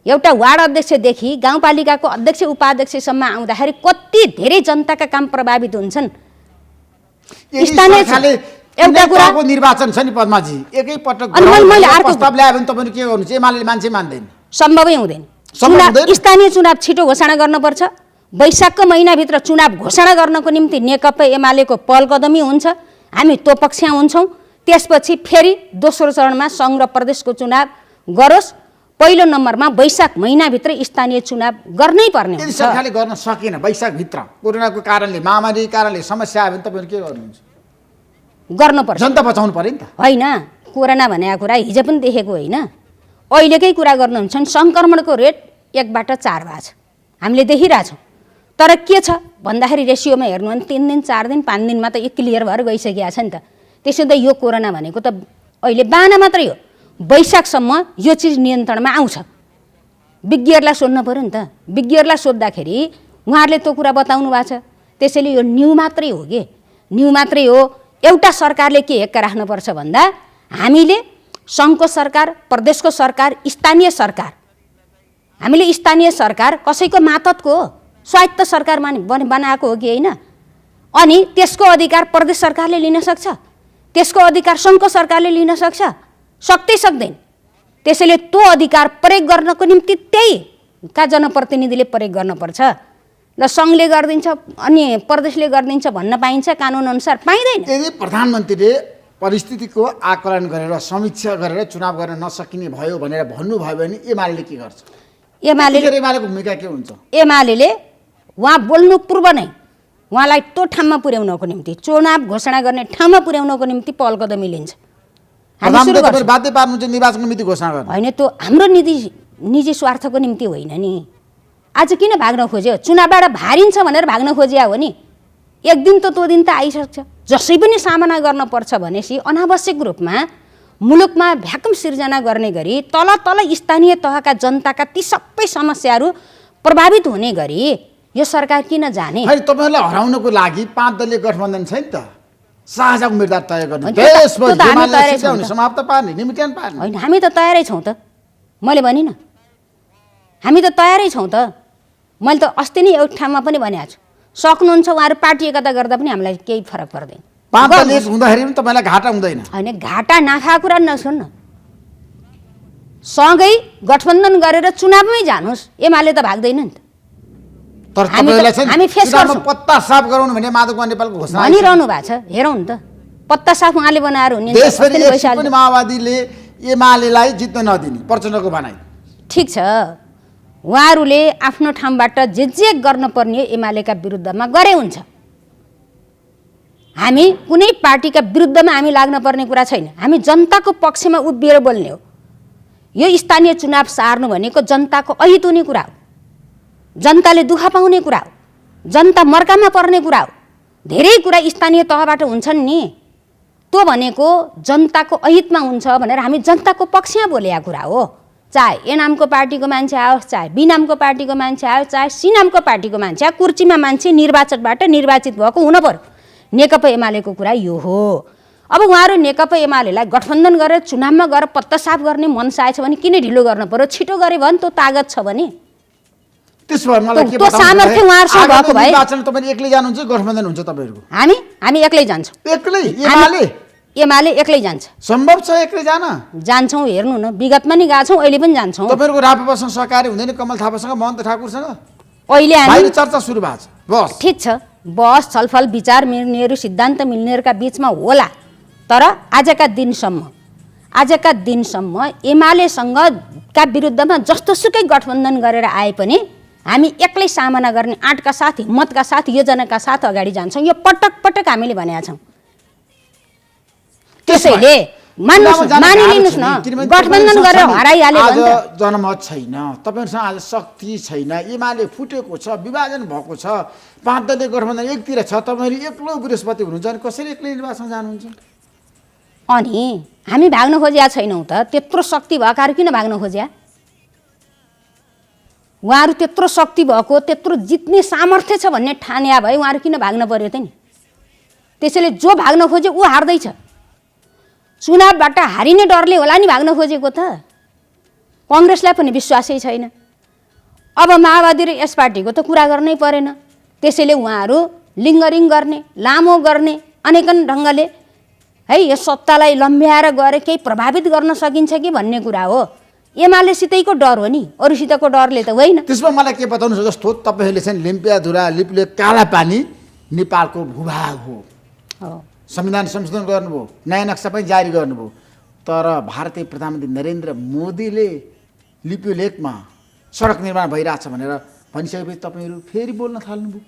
[SPEAKER 9] एउटा वार्ड अध्यक्षदेखि गाउँपालिकाको अध्यक्ष उपाध्यक्षसम्म आउँदाखेरि कति धेरै जनताका काम प्रभावित हुन्छन्। स्थानीय एउटा कुराको
[SPEAKER 8] निर्वाचन छ नि पद्माजी, एकै पटक
[SPEAKER 9] मैले अर्को
[SPEAKER 8] प्रस्ताव ल्यायो भने तपाईँले के गर्नुहुन्छ? एमाले मान्छे मान्दैन,
[SPEAKER 9] सम्भवै हुँदैन। स्थानीय चुनाव छिटो घोषणा गर्नुपर्छ। वैशाखको महिनाभित्र चुनाव घोषणा गर्नको निम्ति नेकपा एमालेको पहल कदमी हुन्छ, हामी त्यो पक्षमा हुन्छौँ। त्यसपछि फेरि दोस्रो चरणमा सङ्घ र प्रदेशको चुनाव गरोस्, पहिलो नम्बरमा वैशाख महिनाभित्र स्थानीय चुनाव गर्नै पर्ने हुन्छ।
[SPEAKER 8] यदि सरकारले गर्न सकेन वैशाखभित्र, कोरोनाको कारणले, महामारीको कारणले समस्या आयो भने तपाईँहरू के गर्नुहुन्छ?
[SPEAKER 9] गर्नुपर्छ,
[SPEAKER 8] जनता बचाउनु पर्यो नि त।
[SPEAKER 9] होइन, कोरोना भनेको कुरा हिजो पनि देखेको होइन, अहिलेकै कुरा गर्नुहुन्छ भने सङ्क्रमणको रेट 1बाट 4 भएको छ, हामीले देखिरहेछौँ। तर के छ भन्दाखेरि रेसियोमा हेर्नु भने 3 दिन 4 दिन 5 दिनमा त यो क्लियर भएर गइसकेको छ नि त। त्यसो त यो कोरोना भनेको त अहिले बाना मात्रै हो, वैशाखसम्म यो चिज नियन्त्रणमा आउँछ। विज्ञहरूलाई सोध्न पऱ्यो नि त, विज्ञहरूलाई सोद्धाखेरि उहाँहरूले त्यो कुरा बताउनु भएको छ। त्यसैले यो न्यू मात्रै हो कि न्यू मात्रै हो। एउटा सरकारले के हेक्का राख्नुपर्छ भन्दा हामीले सङ्घको सरकार, प्रदेशको सरकार, स्थानीय सरकार, हामीले स्थानीय सरकार कसैको मातहतको हो, स्वायत्त सरकार बनाएको हो कि होइन, अनि त्यसको अधिकार प्रदेश सरकारले लिन सक्छ, त्यसको अधिकार सङ्घको सरकारले लिन सक्छ, सक्दै सक्दैन। त्यसैले त्यो अधिकार प्रयोग गर्नको निम्ति त्यही का जनप्रतिनिधिले प्रयोग गर्नुपर्छ। ल सङ्घले गरिदिन्छ अनि प्रदेशले गरिदिन्छ भन्न पाइन्छ? कानुन अनुसार पाइँदैन।
[SPEAKER 8] यदि प्रधानमन्त्रीले परिस्थितिको आकलन गरेर समीक्षा गरेर चुनाव गर्न नसकिने भयो भनेर भन्नुभयो भने एमाले के गर्छ? एमालेको भूमिका के हुन्छ?
[SPEAKER 9] एमाले उहाँ बोल्नु पूर्व नै उहाँलाई त्यो ठाउँमा पुर्याउनको निम्ति, चुनाव घोषणा गर्ने ठाउँमा पुर्याउनको निम्ति पहल कदमी लिन्छ।
[SPEAKER 8] बाध्य पार्नुहुन्छ निर्वाचनको मिति घोषणा गर्न?
[SPEAKER 9] होइन, त्यो हाम्रो निजी स्वार्थको निम्ति होइन नि। आज किन भाग्न खोज्यो? चुनावबाट भारिन्छ भनेर भाग्न खोजिया हो नि। एक दिन त त्यो दिन त आइसक्छ। जसै पनि सामना गर्न पर्छ भनेपछि अनावश्यक रूपमा मुलुकमा भ्याकुम सिर्जना गर्ने गरी तल तल स्थानीय तहका जनताका ती सबै समस्याहरू प्रभावित हुने गरी यो सरकार किन जाने?
[SPEAKER 8] होइन, तपाईँहरूलाई हराउनको लागि 5 दलीय गठबन्धन छ नि त, साझा उम्मेदवार तय गर्नु,
[SPEAKER 9] होइन, त्यो त
[SPEAKER 8] देशभरि
[SPEAKER 9] हामी
[SPEAKER 8] एमाले
[SPEAKER 9] तयारै छौँ
[SPEAKER 8] सिध्याउने,
[SPEAKER 9] त।
[SPEAKER 8] समाप्त पार्ने, निमित्यान पार्ने।
[SPEAKER 9] होइन, हामी त तयारै छौँ त, मैले भनिनँ, हामी त तयारै छौँ त। मैले त अस्ति नै एउटा ठाउँमा पनि भनेको छु, सक्नुहुन्छ उहाँहरू पार्टी एकता गर्दा पनि हामीलाई केही फरक पर्दैन।
[SPEAKER 8] 5 दलीय हुँदाखेरि पनि तपाईँलाई घाटा हुँदैन।
[SPEAKER 9] होइन, घाटा नाफा कुरा नसुन्न, सँगै गठबन्धन गरेर चुनावमै जानुहोस्, एमाले त भाग्दैन नि त।
[SPEAKER 8] तर
[SPEAKER 9] हामी
[SPEAKER 8] तपाईँलाई चाहिँ
[SPEAKER 9] हामी फेस
[SPEAKER 8] चुनावमा
[SPEAKER 9] गर्छौँ।
[SPEAKER 8] पत्ता साफ गराउनु भने माधवकुमार नेपालको घोषणा
[SPEAKER 9] भनिरहनु भएको छ, हेरौँ नि त, पत्ता साफ उहाँले बनाएर हुने
[SPEAKER 8] देशभरि
[SPEAKER 9] नि त,
[SPEAKER 8] एकछिन पनि माओवादीले एमालेलाई जित्न नदिने प्रचण्डको भनाइ।
[SPEAKER 9] ठिक छ, उहाँहरूले आफ्नो ठाउँबाट जे गर्नुपर्ने एमालेका विरुद्धमा गरे हुन्छ। हामी कुनै पार्टीका विरुद्धमा हामी लाग्न पर्ने कुरा छैन, हामी जनताको पक्षमा उभिएर बोल्ने हो। यो स्थानीय चुनाव सार्नु भनेको जनताको अहित हुने कुरा हो, जनताले दुःख पाउने कुरा हो, जनता मर्कामा पर्ने कुरा हो। धेरै कुरा स्थानीय तहबाट हुन्छन् नि, त्यो भनेको जनताको अहितमा हुन्छ भनेर हामी जनताको पक्षमा बोलेका कुरा हो। चाहे ए नामको पार्टीको मान्छे आओस्, चाहे बी नामको पार्टीको मान्छे आओस्, चाहे सी नामको पार्टीको मान्छे आओस्, कुर्चीमा मान्छे निर्वाचनबाट निर्वाचित भएको हुन पर्यो। नेकपा एमालेको कुरा यो हो। अब उहाँहरू नेकपा एमालेलाई गठबन्धन गरेर चुनावमा गएर पत्ता साफ गर्ने मनसा आएछ भने किन ढिलो गर्नु पर्यो? छिटो गरे भने त्यो तागत छ भने,
[SPEAKER 8] त्यसो भए मलाई के
[SPEAKER 9] त्यो सामर्थ्य उहाँहरूसँग भएको भए
[SPEAKER 8] निर्वाचन तपाईले एक्लै जानुहुन्छ, गठबन्धन हुन्छ तपाईहरुको?
[SPEAKER 9] हामी एक्लै जान्छौँ।
[SPEAKER 8] एक्लै
[SPEAKER 9] एमाले एक्लै जान्छ।
[SPEAKER 8] सम्भव छ एक्लै जान?
[SPEAKER 9] जान्छौँ, हेर्नु न, विगतमा नि गएको छौँ, अहिले पनि जान्छौँ।
[SPEAKER 8] तपाईहरुको राप्रपासँग सहकारी हुँदैन? कमल थापासँग, महन्त ठाकुरसँग
[SPEAKER 9] अहिले
[SPEAKER 8] बाहिर
[SPEAKER 9] हामी
[SPEAKER 8] चर्चा सुरु भएको छ। बस
[SPEAKER 9] ठिक छ, बस छलफल विचार मिल्नेहरू सिद्धान्त मिल्नेहरूका बिचमा होला, तर आजका दिनसम्म एमालेसँग का विरुद्धमा जस्तोसुकै गठबन्धन गरेर आए पनि हामी एक्लै सामना गर्ने आँटका साथ, हिम्मतका साथ, योजनाका साथ अगाडि जान्छौँ। यो पटक पटक हामीले भनेका छौँ। त्यसैले मानिलिनुहोस् न, गठबन्धन गरेर हराइहाल्यो भने त
[SPEAKER 8] आज जनमत छैन, तपाईहरुसँग आज शक्ति छैन, एमाले फुटेको छ, विभाजन भएको छ, 5 दलीय गठबन्धन एकतिर छ, तपाईहरु एक्लो बृहस्पति हुनुहुन्छ अनि कसरी एक्लै निर्वाचन जानुहुन्छ?
[SPEAKER 9] अनि हामी भाग्न खोजेका छैनौँ त, त्यत्रो शक्ति भएकाहरू किन भाग्न खोज्या? उहाँहरू त्यत्रो शक्ति भएको, त्यत्रो जित्ने सामर्थ्य छ भन्ने ठान्या भए उहाँहरू किन भाग्न पर्यो त नि? त्यसैले जो भाग्न खोज्यो ऊ हार्दैछ। चुनावबाट हारिने डरले होला नि भाग्न खोजेको त। कङ्ग्रेसलाई पनि विश्वासै छैन। अब माओवादी र यस पार्टीको त कुरा गर्नै परेन। त्यसैले उहाँहरू लिङ्गरिङ गर्ने, लामो गर्ने, अनेकन ढङ्गले है यो सत्तालाई लम्ब्याएर गएर केही प्रभावित गर्न सकिन्छ कि भन्ने कुरा हो। एमालेसितैको डर हो नि, अरूसितको डरले त होइन।
[SPEAKER 8] त्यसमा मलाई के बताउनुहोस्, जस्तो तपाईहरूले चाहिँ लिम्पियाधुरा लिपले काला पानी नेपालको भूभाग हो, संविधान संशोधन गर्नुभयो, नयाँ नक्सा पनि जारी गर्नुभयो, तर भारतीय प्रधानमन्त्री नरेन्द्र मोदीले लिप्यो लेकमा सडक निर्माण भइरहेछ भनेर भनिसकेपछि तपाईँहरू फेरि बोल्न थाल्नुभयो।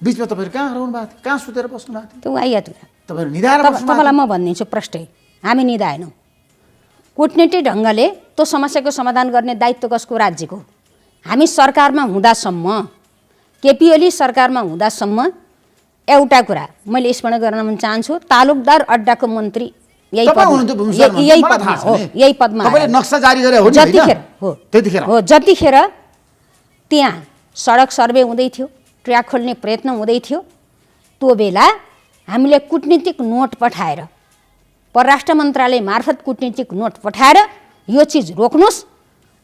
[SPEAKER 8] बिचमा तपाईँहरू कहाँ हराउनु भएको थियो? कहाँ सुतेर बस्नु भएको थियो?
[SPEAKER 9] त्यो आइया कुरा
[SPEAKER 8] तपाईँहरू निधाएर बस्नु भएको
[SPEAKER 9] तपाईँलाई म भनिदिन्छु प्रष्टै, हामी निधाएनौँ। कूटनीतिक ढङ्गले त्यो समस्याको समाधान गर्ने दायित्व कसको? राज्यको। हामी सरकारमा हुँदासम्म, केपी ओली सरकारमा हुँदासम्म एउटा कुरा मैले स्मरण गर्न चाहन्छु, तालुकदार अड्डाको मन्त्री यही पदमा
[SPEAKER 8] तपाईँले नक्सा जारी गरे हो
[SPEAKER 9] जतिखेर त्यहाँ सडक सर्वे हुँदै थियो, ट्र्याक खोल्ने प्रयत्न हुँदै थियो, त्यो बेला हामीले कूटनीतिक नोट पठाएर, परराष्ट्र मन्त्रालय मार्फत कूटनीतिक नोट पठाएर यो चिज रोक्नुहोस्,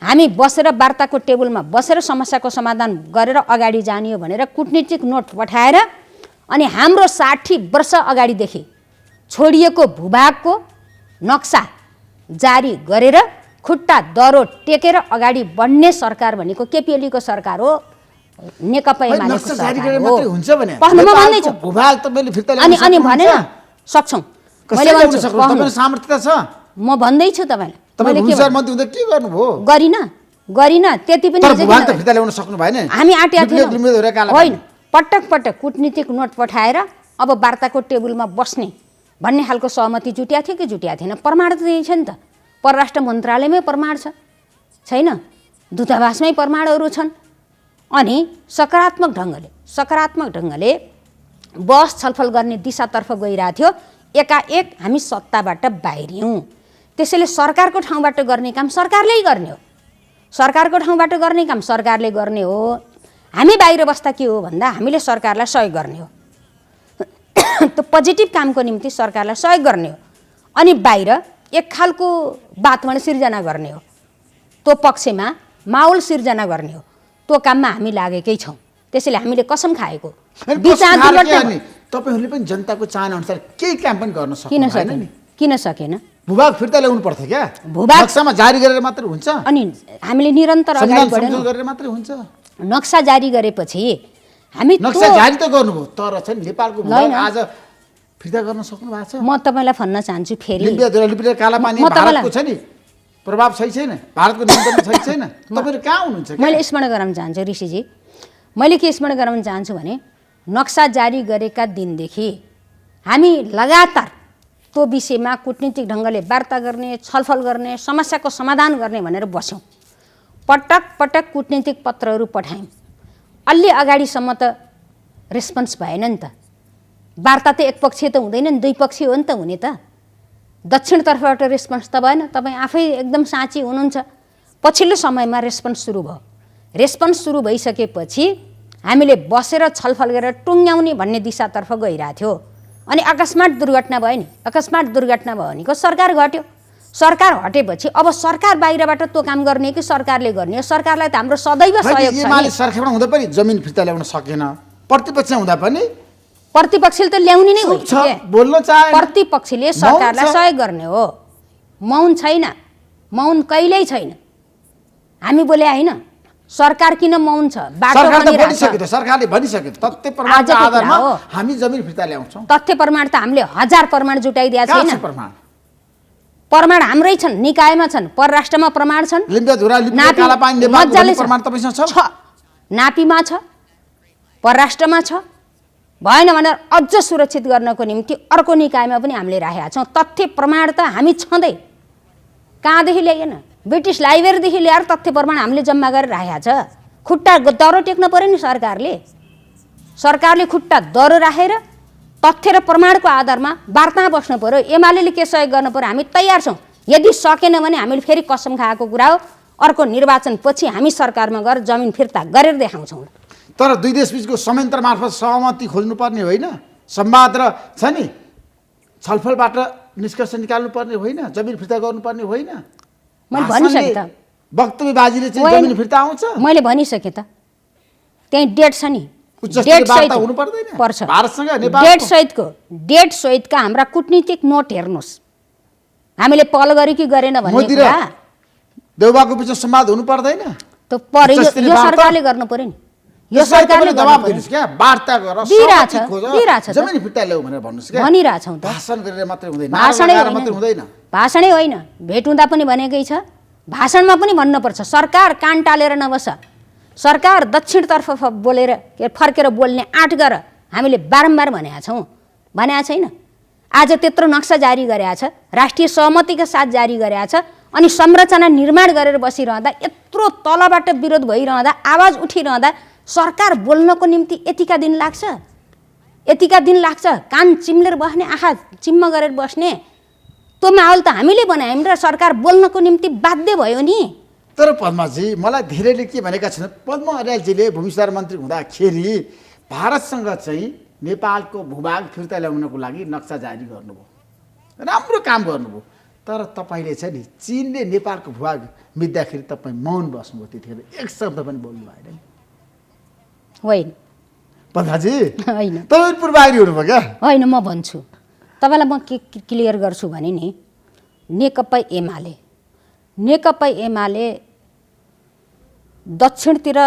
[SPEAKER 9] हामी बसेर वार्ताको टेबलमा बसेर समस्याको समाधान गरेर अगाडि जाने हो भनेर कूटनीतिक नोट पठाएर अनि हाम्रो 60 वर्ष अगाडिदेखि छोडिएको भूभागको नक्सा जारी गरेर खुट्टा दरो टेकेर अगाडि बढ्ने सरकार भनेको केपी ओलीको सरकार हो, नेकपा एमालेको सरकार हो। म भन्दैछु अनि भनेर सक्छौँ, मैले भन्छु
[SPEAKER 8] सामर्थ्यता छ।
[SPEAKER 9] म भन्दैछु तपाईँलाई, गरिन त्यति पनि हामी आँटेका थियौँ। होइन, पटक पटक कूटनीतिक नोट पठाएर अब वार्ताको टेबलमा बस्ने भन्ने खालको सहमति जुट्या थियो कि जुट्या थिएन? प्रमाण त त्यही छ नि त। परराष्ट्र मन्त्रालयमै प्रमाण छैन, दूतावासमै प्रमाणहरू छन्। अनि सकारात्मक ढङ्गले बहस छलफल गर्ने दिशातर्फ गइरहेको थियो, एकाएक हामी सत्ताबाट बाहिरियौँ। त्यसैले सरकारको ठाउँबाट गर्ने काम सरकारले गर्ने हो। सरकारको ठाउँबाट गर्ने काम सरकारले गर्ने हो। हामी बाहिर बस्दा के हो भन्दा हामीले सरकारलाई सहयोग गर्ने हो। त्यो पोजिटिभ कामको निम्ति सरकारलाई सहयोग गर्ने हो। अनि बाहिर एक खालको वातावरण सिर्जना गर्ने हो, त्यो पक्षमा माहौल सिर्जना गर्ने हो। त्यो काममा हामी लागेकै छौँ। त्यसैले हामीले कसम खाएको
[SPEAKER 8] तपाईँहरूले पनि जनताको चाहना अनुसार केही काम पनि गर्न सक्दैन।
[SPEAKER 9] किन सकेन?
[SPEAKER 8] भूभाग फिर्ता ल्याउनु पर्थ्यो क्या?
[SPEAKER 9] भूभाग
[SPEAKER 8] नक्सामा जारी गरेर मात्र हुन्छ?
[SPEAKER 9] अनि हामीले निरन्तर अगाडि बढ्यौँ
[SPEAKER 8] गरेर मात्रै हुन्छ?
[SPEAKER 9] नक्सा जारी गरेपछि हामी
[SPEAKER 8] नक्सा जारी त गर्नुभयो, तर चाहिँ नेपालको भूभाग आज फिर्ता गर्न सक्नु भएको छ?
[SPEAKER 9] म तपाईँलाई भन्न चाहन्छु फेरि
[SPEAKER 8] लिपिले कालापानी भारतको छ नि, प्रभाव सही छैन, भारतको नियन्त्रण सही छैन। तपाईँहरू कहाँ हुनुहुन्छ?
[SPEAKER 9] मैले स्मरण गराउन चाहन्छु ऋषिजी, मैले के स्मरण गराउन चाहन्छु भने नक्सा जारी गरेका दिनदेखि हामी लगातार त्यो विषयमा कूटनीतिक ढङ्गले वार्ता गर्ने, छलफल गर्ने, समस्याको समाधान गर्ने भनेर बस्यौँ। पटक पटक कूटनीतिक पत्रहरू पठायौँ। अलि अगाडिसम्म त रेस्पोन्स भएन नि त। वार्ता त एकपक्षीय त हुँदैन नि, दुईपक्षीय हो नि त हुने त। दक्षिणतर्फबाट रेस्पोन्स त भएन। तपाईँ आफै एकदम साँची हुनुहुन्छ। पछिल्लो समयमा रेस्पोन्स सुरु भयो। रेस्पोन्स सुरु भइसकेपछि हामीले बसेर छलफल गरेर टुङ्ग्याउने भन्ने दिशातर्फ गइरहेको थियो। अनि अकस्मात दुर्घटना भयो नि। अकस्मात दुर्घटना भयो भनेको सरकार घट्यो। सरकार हटेपछि अब सरकार बाहिरबाट त्यो काम गर्ने कि सरकारले गर्ने हो? सरकारलाई त हाम्रो सदैव सहयोग छ नि।
[SPEAKER 8] सरकारमा हुँदा पनि जमिन फिर्ता ल्याउन सकेन, प्रतिपक्ष हुँदा पनि
[SPEAKER 9] प्रतिपक्षले त ल्याउने नै हो।
[SPEAKER 8] बोल्न चाहे
[SPEAKER 9] प्रतिपक्षले सरकारलाई सहयोग गर्ने हो। मौन छैन, मौन कहिल्यै छैन। हामी बोले होइन, सरकार किन मौन छ? बाटो
[SPEAKER 8] बनिसक्यो त, सरकारले भनिसक्यो तथ्य प्रमाणको आधारमा हामी जमिन फिर्ता ल्याउँछौँ।
[SPEAKER 9] तथ्य प्रमाण त हामीले 1000 प्रमाण जुटाइदिएको छैन। प्रमाण हाम्रै छन्, निकायमा छन्, परराष्ट्रमा प्रमाण छन्, नापीमा छ, परराष्ट्रमा छ। भएन भने अझ सुरक्षित गर्नको निम्ति अर्को निकायमा पनि हामीले राखेका छौँ। तथ्य प्रमाण त हामी छँदै कहाँदेखि ल्याएन? ब्रिटिस लाइब्रेरीदेखि ल्याएर तथ्य प्रमाण हामीले जम्मा गरेर राखेका छ। खुट्टा दह्रो टेक्न पऱ्यो नि सरकारले खुट्टा दह्रो राखेर तथ्य र प्रमाणको आधारमा वार्तामा बस्नु पऱ्यो। एमाले के सहयोग गर्नु पऱ्यो? हामी तयार छौँ। यदि सकेन भने हामीले फेरि कसम खाएको कुरा हो, अर्को निर्वाचनपछि हामी सरकारमा गएर जमिन फिर्ता गरेर देखाउँछौँ।
[SPEAKER 8] तर दुई देशबीचको संयन्त्र मार्फत सहमति खोज्नुपर्ने होइन? संवाद र छ नि छलफलबाट निष्कर्ष निकाल्नुपर्ने होइन? जमिन फिर्ता गर्नुपर्ने होइन?
[SPEAKER 9] मैले भनिसकेँ त,
[SPEAKER 8] वक्तव्यबाजीले चाहिँ जमिन फिर्ता आउँछ?
[SPEAKER 9] मैले भनिसकेँ त, त्यही डेट छ नि, डेट सहितका हाम्रा कूटनीतिक नोट हेर्नुहोस्। हामीले पहल गरे कि गरेन भन्ने कुरा
[SPEAKER 8] देउबाको बिचमा संवाद हुनु पर्दैन?
[SPEAKER 9] त पर्यो, यो सरकारले गर्नु पर्यो नि। यो सरकारले
[SPEAKER 8] जवाब दिनुस् क्या, वार्ता गर, जमिन फिर्ता ल्याऊ भनेर भन्नुस् क्या।
[SPEAKER 9] भनिरहेछौँ त,
[SPEAKER 8] भाषण गरेर मात्रै हुँदैन,
[SPEAKER 9] भाषणै होइन, भेट हुँदा पनि भनेकै छ, भाषणमा पनि भन्नुपर्छ। सरकार कान टालेर नबस, सरकार दक्षिणतर्फ बोलेर फर्केर बोल्ने आँट गर। हामीले बारम्बार भनेका छौँ, भनेका छैन? आज त्यत्रो नक्सा जारी गरेका छ, राष्ट्रिय सहमतिका साथ जारी गरेका छ, अनि संरचना निर्माण गरेर बसिरहँदा, यत्रो तलबाट विरोध भइरहँदा, आवाज उठिरहँदा सरकार बोल्नको निम्ति यतिका दिन लाग्छ? यतिका दिन लाग्छ? कान चिम्लेर बस्ने, आँखा चिम्म गरेर बस्ने त्यो माहौल त हामीले बनायौँ र सरकार बोल्नको निम्ति बाध्य भयो नि।
[SPEAKER 8] तर पद्माजी, मलाई धेरैले के भनेका छन्, पद्मा अर्यालजीले भूमि सुधार मन्त्री हुँदाखेरि भारतसँग चाहिँ नेपालको भूभाग फिर्ता ल्याउनको लागि नक्सा जारी गर्नुभयो, राम्रो काम गर्नुभयो। तर तपाईँले चाहिँ नि चीनले नेपालको भूभाग मिच्दाखेरि तपाईँ मौन बस्नुभयो, त्यतिखेर एक शब्द पनि बोल्नु भएन।
[SPEAKER 9] होइन
[SPEAKER 8] पद्माजी,
[SPEAKER 9] होइन,
[SPEAKER 8] तपाईँ पूर्वाग्रही हुनुभयो क्या?
[SPEAKER 9] होइन, म भन्छु तपाईँलाई, म के क्लियर गर्छु भने नि, नेकपा एमाले दक्षिणतिर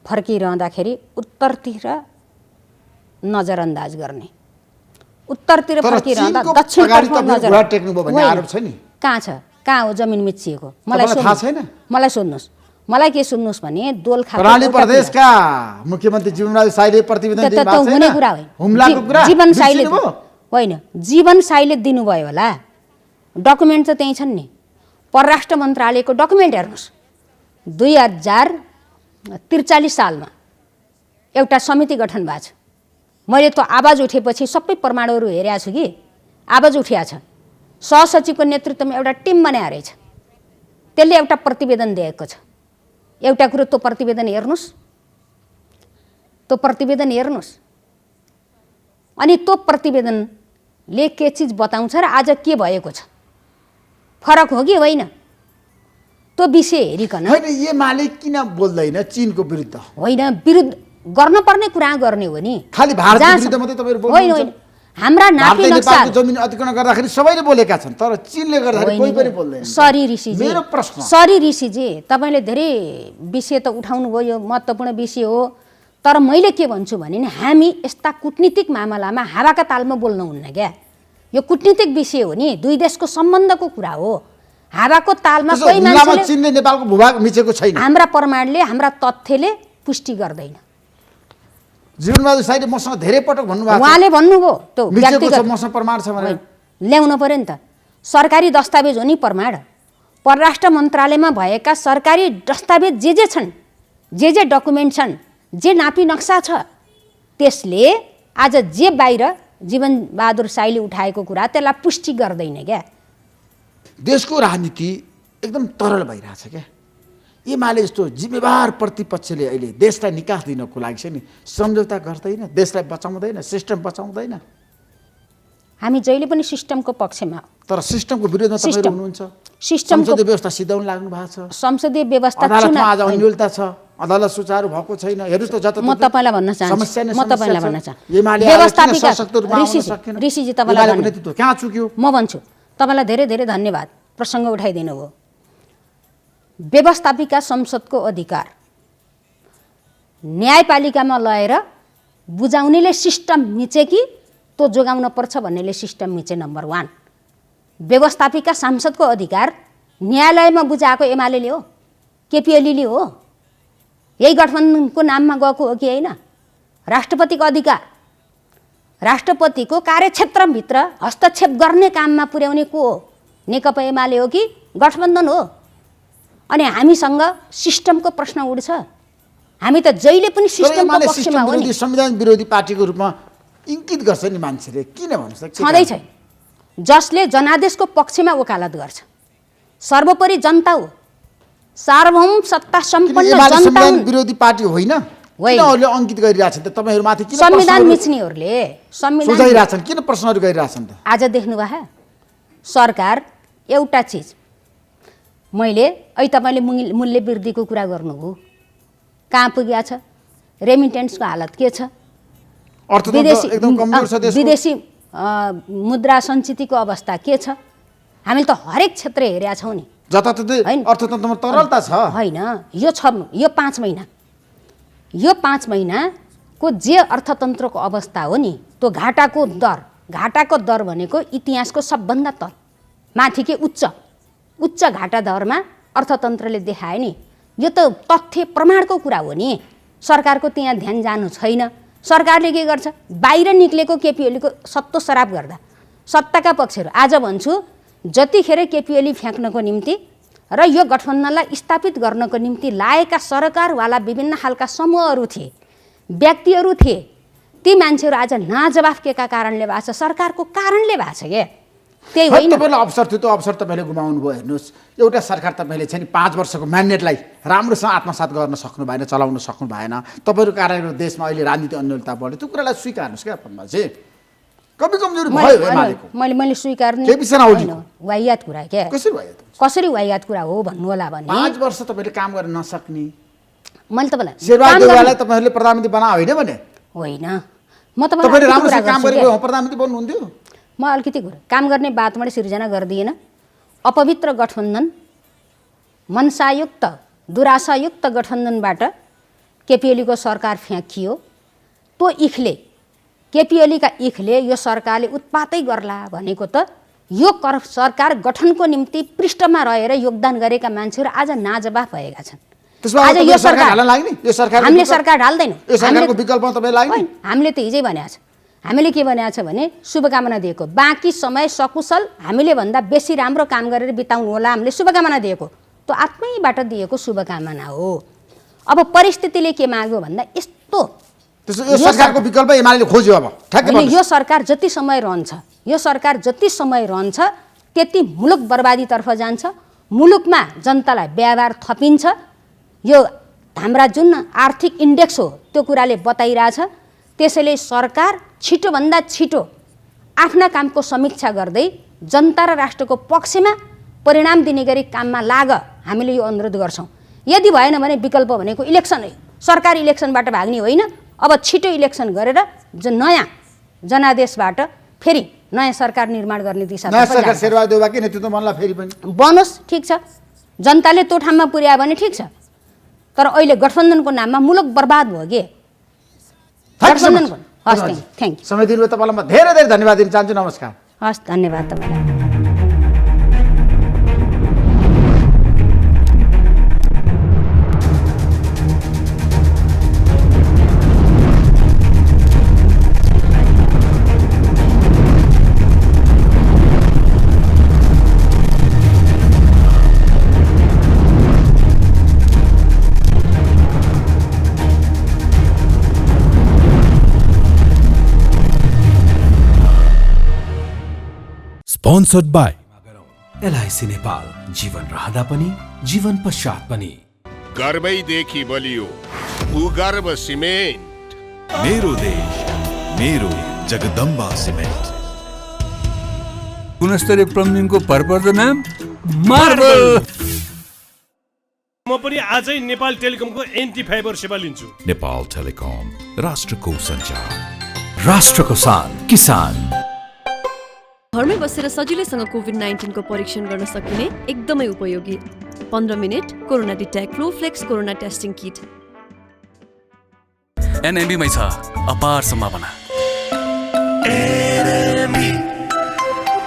[SPEAKER 9] फर्किरहँदाखेरि उत्तरतिर नजरअन्दाज गर्ने, उत्तरतिर फर्किरहँदा दक्षिणतर्फ कहाँ छ? कहाँ हो जमिन मिचिएको? मलाई सोध्नुहोस्, मलाई के सुन्नुहोस् भने दोलखा
[SPEAKER 8] प्रदेशका मुख्यमन्त्री जीवनराज साईले प्रतिवेदन
[SPEAKER 9] हुने कुरा होइन, जीवन साईले होइन, जीवन साईले दिनुभयो होला। डकुमेन्ट त त्यहीँ छन् नि, परराष्ट्र मन्त्रालयको डकुमेन्ट हेर्नुहोस्। 2043 सालमा एउटा समिति गठन भएको छ। मैले त्यो आवाज उठेपछि सबै प्रमाणहरू हेरेको छु कि आवाज उठिया छ। सहसचिवको नेतृत्वमा एउटा टिम बनाएको रहेछ। त्यसले एउटा प्रतिवेदन दिएको छ। एउटा कुरो त्यो प्रतिवेदन हेर्नुहोस्, अनि त्यो प्रतिवेदनले के चिज बताउँछ र आज के भएको छ, फरक हो कि होइन, त्यो विषय हेरिकन
[SPEAKER 8] होइन एमाले किन बोल्दैन चीनको विरुद्ध?
[SPEAKER 9] होइन, विरुद्ध गर्नुपर्ने कुरा गर्ने हो नि।
[SPEAKER 8] खालि भारतको विरुद्ध मात्रै तपाईँहरू
[SPEAKER 9] होइन होइन, हाम्रा नापी
[SPEAKER 8] भारतले
[SPEAKER 9] नक्सा
[SPEAKER 8] नेपालको जमिन अधिग्रहण गर्दाखेरि सबैले बोलेका छन्, तर चीनले गर्दाखेरि कोही पनि बोल्दैन।
[SPEAKER 9] सरी ऋषिजी,
[SPEAKER 8] मेरो प्रश्न,
[SPEAKER 9] सरी ऋषिजी, तपाईँले धेरै विषय त उठाउनु भयो, यो महत्त्वपूर्ण विषय हो, तर मैले के भन्छु भने नि हामी यस्ता कूटनीतिक मामलामा हावाका तालमा बोल्न हुन्न क्या। यो कूटनीतिक विषय हो नि, दुई देशको सम्बन्धको कुरा हो। हावाको तालमा कोही मान्छेले
[SPEAKER 8] चीनले नेपालको भूभाग मिचेको छैन,
[SPEAKER 9] हाम्रा प्रमाणले, हाम्रा तथ्यले पुष्टि गर्दैन।
[SPEAKER 8] जीवनबहादुर साईले मसँग धेरै पटक भन्नुभएको छ,
[SPEAKER 9] उहाँले भन्नुभयो त्यो
[SPEAKER 8] मिचेको छ,
[SPEAKER 9] व्यक्तिगत
[SPEAKER 8] मसँग प्रमाण छ भनेर।
[SPEAKER 9] ल्याउनु पर्यो नि त, सरकारी दस्तावेज हो नि प्रमाण। परराष्ट्र मन्त्रालयमा भएका सरकारी दस्तावेज जे छन्, जे डकुमेन्ट छन्, जे नापी नक्सा छ, त्यसले आज जे बाहिर जीवनबहादुर साईले उठाएको कुरा त्यसलाई पुष्टि गर्दैन क्या।
[SPEAKER 8] देशको राजनीति एकदम तरल भइरहेछ क्या। एमाले जस्तो जिम्मेवार प्रतिपक्षले अहिले देशलाई निकास दिनको लागि चाहिँ नि सम्झौता गर्दैन, देशलाई बचाउँदैन, सिस्टम बचाउँदैन।
[SPEAKER 9] हामी जहिले पनि सिस्टमको पक्षमा,
[SPEAKER 8] तर सिस्टमको विरुद्धमा तपाईहरु हुनुहुन्छ।
[SPEAKER 9] सिस्टमको
[SPEAKER 8] संसदीय व्यवस्था सिधाउन लाग्नु भएको छ,
[SPEAKER 9] संसदीय व्यवस्था
[SPEAKER 8] अदालतमा आज अन्यलता छ, अदालत सुचारू भएको छैन। हेर्नुस् त जता
[SPEAKER 9] म तपाईलाई भन्न चाहन्छु, ऋषिजी तपाईलाई
[SPEAKER 8] नेतृत्व कहाँ चुक्यो?
[SPEAKER 9] म भन्छु तपाईलाई धेरै धेरै धन्यवाद, प्रसङ्ग उठाइदिनु भयो। व्यवस्थापिका संसदको अधिकार न्यायपालिकामा लगेर बुझाउनेले सिस्टम मिचे कि त्यो जोगाउन पर्छ भन्नेले सिस्टम मिचे। नम्बर 1, व्यवस्थापिका सांसदको अधिकार न्यायालयमा बुझाएको एमाले हो, केपीओलीले हो, यही गठबन्धनको नाममा गएको हो कि होइन? राष्ट्रपतिको अधिकार, राष्ट्रपतिको कार्यक्षेत्रभित्र हस्तक्षेप गर्ने काममा पुर्याउने को हो? नेकपा एमाले हो कि गठबन्धन हो? अनि हामीसँग सिस्टमको प्रश्न उठ्छ। हामी त जहिले पनि सिस्टमको पक्षमा हो नि।
[SPEAKER 8] संविधान विरोधी पार्टीको रूपमा इङ्कित गर्छ नि मान्छेले, किन भन्नुस्?
[SPEAKER 9] छँदै छैन। जसले जनादेशको पक्षमा वकालत गर्छ, सर्वोपरि जनता हो, सार्वभौम सत्ता सम्पन्न जनता
[SPEAKER 8] संविधान विरोधी पार्टी होइन? किन अहिले अङ्कित गरिरहेछन् त तपाईहरुमाथि? किन
[SPEAKER 9] संविधान मिच्नेहरूले संविधान
[SPEAKER 8] सुझाइरहेछन्? किन प्रश्नहरू गरिरहेछन् त?
[SPEAKER 9] आज देख्नु भयो सरकार एउटा चिज, मैले अहिले तपाईले मूल्य वृद्धिको कुरा गर्नुभयो, कहाँ पुगेको छ? रेमिटेन्सको हालत के छ? विदेशी मुद्रा सञ्चितको अवस्था के छ? हामीले त हरेक क्षेत्र हेरेका छौँ नि।
[SPEAKER 8] जताततै अर्थतन्त्रमा तरलता छ।
[SPEAKER 9] होइन, यो 5 महिनाको जे अर्थतन्त्रको अवस्था हो नि, त्यो घाटाको दर भनेको इतिहासको सबभन्दा तल माथिकै उच्च घाटा दरमा अर्थतन्त्रले देखायो नि। यो त तथ्य प्रमाणको कुरा हो नि। सरकारको त्यहाँ ध्यान जानु छैन। सरकारले के गर्छ? बाहिर निक्लेको केपीओलीको सत्तो सराप गर्दा सत्ताका पक्षहरू, आज भन्छु जतिखेर केपीओली फ्याँक्नको निम्ति र यो गठबन्धनलाई स्थापित गर्नको निम्ति लागेका सरकारवाला विभिन्न खालका समूहहरू थिए, व्यक्तिहरू थिए, ती मान्छेहरू आज नाजवाफ केका कारणले भएको छ? सरकारको कारणले भएको छ क्या। त्यही होइन,
[SPEAKER 8] तपाईँलाई अवसर थियो, त्यो अवसर तपाईँले गुमाउनु भयो। हेर्नुहोस्, एउटा सरकार तपाईँले चाहिँ 5 वर्षको म्यान्डेटलाई राम्रोसँग आत्मसात गर्न सक्नु भएन, चलाउन सक्नु भएन। तपाईँको कारणले देशमा अहिले राजनीति अन्यलता बढ्यो, त्यो कुरालाई स्वीकार्नुहोस् क्या। अपनमा चाहिँ कमी कमजोरी भयो एमालेको,
[SPEAKER 9] मैले स्वीकार्ने वाहियात कुरा क्या। कसरी वाहियात कुरा हो भन्नु होला भने
[SPEAKER 8] 5 वर्ष तपाईँले काम गर्न नसक्ने,
[SPEAKER 9] मैले तपाईँलाई
[SPEAKER 8] शेरबहादुर देउवालाई तपाईँहरूले प्रधानमन्त्री बना होइन भने?
[SPEAKER 9] होइन, म
[SPEAKER 8] तपाईँले राम्रोसँग काम गरेको प्रधानमन्त्री बन्नुहुन्थ्यो।
[SPEAKER 9] म अलिकति काम गर्ने बातबाट सिर्जना गरिदिएन। अपवित्र गठबन्धन, मनसायुक्त दुराशायुक्त गठबन्धनबाट केपीओलीको सरकार फ्याँकियो। त्यो केपीओलीका इखले यो सरकारले उत्पातै गर्ला भनेको त यो सरकार गठनको निम्ति पृष्ठमा रहेर योगदान गरेका मान्छेहरू आज नाजवाफ भएका छन्। आज यो सरकार हामीले सरकार ढाल्दैनौँ। हामीले त हिजै भनेको छ, हामीले के भनेको छ भने शुभकामना दिएको, बाँकी समय सकुशल हामीले भन्दा बेसी राम्रो काम गरेर बिताउनु होला, हामीले शुभकामना दिएको। त्यो आत्मैबाट दिएको शुभकामना हो। अब परिस्थितिले के माग्यो भन्दा यस्तो
[SPEAKER 8] यो सरकारको विकल्प एमालेले खोज्यो। अब
[SPEAKER 9] यो सरकार जति समय रहन्छ त्यति मुलुक बर्बादीतर्फ जान्छ, मुलुकमा जनतालाई व्यवहार थपिन्छ। यो हाम्रा जुन आर्थिक इन्डेक्स हो त्यो कुराले बताइरहेछ। त्यसैले सरकार छिटोभन्दा छिटो आफ्ना कामको समीक्षा गर्दै जनता र राष्ट्रको पक्षमा परिणाम दिने गरी काममा लाग, हामीले यो अनुरोध गर्छौँ। यदि भएन भने विकल्प भनेको इलेक्सन हो। सरकार इलेक्सनबाट भाग्ने होइन। अब छिटो इलेक्सन गरेर नयाँ जनादेशबाट फेरि नयाँ सरकार निर्माण गर्ने दिशा
[SPEAKER 8] नयाँ सरकार शेरबहादुर देउवाकै नेतृत्व बन्ला फेरि पनि
[SPEAKER 9] बनोस्, ठिक छ। जनताले त्यो ठाउँमा पुर्यायो भने ठिक छ। तर अहिले गठबन्धनको नाममा मुलुक बर्बाद भयो के? गठबन्धनको हस्, थ्याङ्क यू।
[SPEAKER 8] समय दिनुभयो तपाईँलाई म धेरै धेरै धन्यवाद दिन चाहन्छु। नमस्कार।
[SPEAKER 9] हस्, धन्यवाद तपाईँलाई।
[SPEAKER 1] Sponsored by
[SPEAKER 2] एलआइसी नेपाल, जीवन रहँदा पनि जीवन पश्चात पनि।
[SPEAKER 3] गर्वैदेखि बलियो भूगर्भ सिमेन्ट।
[SPEAKER 1] मेरो देश मेरो जगदम्बा सिमेन्ट।
[SPEAKER 4] गुणस्तरीय प्लम्बिङको भरपर्दो नाम मार्बल।
[SPEAKER 5] म पनि आजै नेपाल टेलिकमको एन्टी फाइबर सेवा लिन्छु।
[SPEAKER 1] नेपाल टेलिकम, राष्ट्रको सञ्चार।
[SPEAKER 2] राष्ट्रको शान किसान।
[SPEAKER 6] घरमै बसेर सजिलैसँग कोभिड-19 को परीक्षण गर्न सकिने एकदमै उपयोगी 15 minute corona detect Flowflex corona testing kit.
[SPEAKER 7] एनएमबीमै छ अपार सम्भावना।